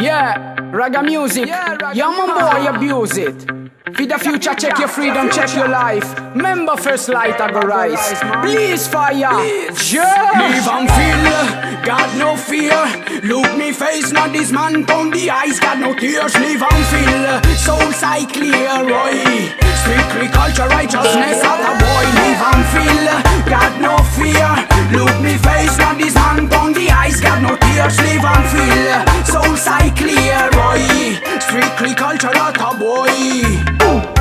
Yeah, reggae music. Yeah, man, boy, abuse it. For the future, check your freedom, check your life. Remember, first light I go rise. Please fire, yeah. Live and feel, got no fear. Look me face, not this man on the eyes. Got no tears, live and feel. Soul sight clear, boy. Strictly culture, righteousness, other boy. Live and feel, got no fear. Look me face, not this man on the eyes. Got no tears, live and feel. Soul sight clear, boy. Strictly culture, other boy.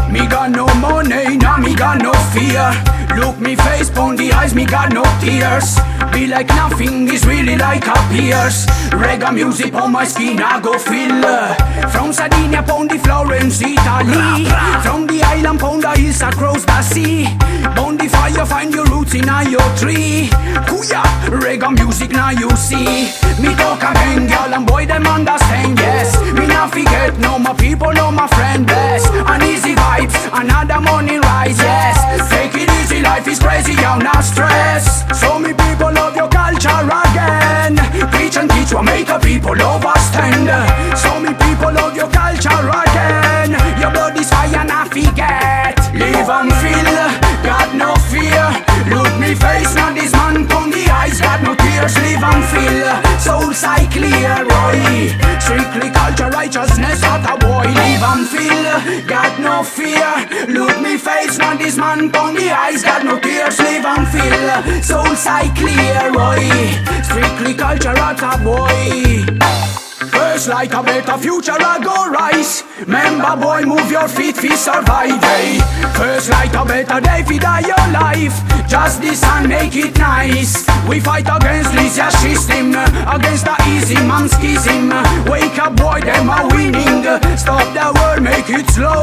Me got no money, nah, me got no fear. Look me face, pon the eyes, me got no tears. Be like nothing is really like a pierce. Reggae music on my skin, I go feel. From Sardinia, pon the Florence, Italy. From the island, pon the hills across the sea. Pon the fire, find your roots in your tree. Kuya, reggae music, now you see. Me talk again, girl and boy, them understand, yes. Me not forget, no my people, no my friend, bless. An easy vibes, another morning rise, yes. Take it easy, life is crazy, you're not stress. So me people love your culture again. Preach and teach what make a people overstand. So me people love your culture again. Your blood is fire, not forget. Live and feel, got no fear. Look me face, not this man on the eyes. Got no tears, live and feel. Soul sight clear, boy. Strictly culture, righteousness, not a boy. Live and feel, got no fear. Look me face, not this man on the eyes. Got no tears, live and feel. Soul sight clear, boy. Strictly culture, not a boy. First like a better future I go rise. Remember boy, move your feet, fi survive, eh? First like a better day, fi die your life. Just this and make it nice. We fight against this yeah, system. Against the easy man schism. Wake up boy, them are winning. Stop the world, make it slow.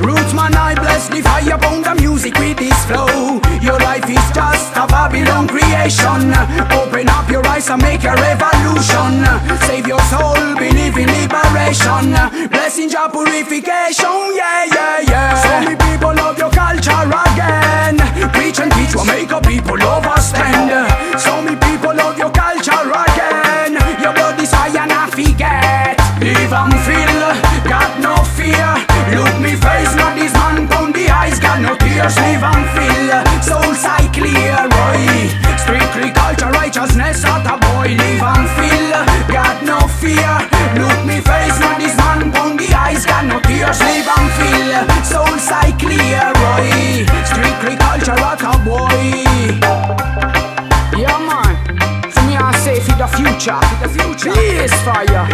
Roots man, I bless the fire upon the music with this flow. Your life is just a Babylon creation. Open up your eyes and make a revolution. Save your soul, believe in liberation. Blessing your purification, yeah, yeah, yeah. So many people love your culture again. Preach and teach what make a people overstand. So many people love your culture again. Your blood is fire, not forget. Live and feel, got no fear. Look me face, not this man on the eyes. Got no tears, live and feel. Soul sight clear, boy. Strictly culture, righteousness, not a boy. Live and feel, got no fear. Look me face, not this man on the eyes. Got no tears, live and feel. Soul sight clear, boy. Strictly culture, not a boy. Yeah, man. For me, I say for the future. Please fire.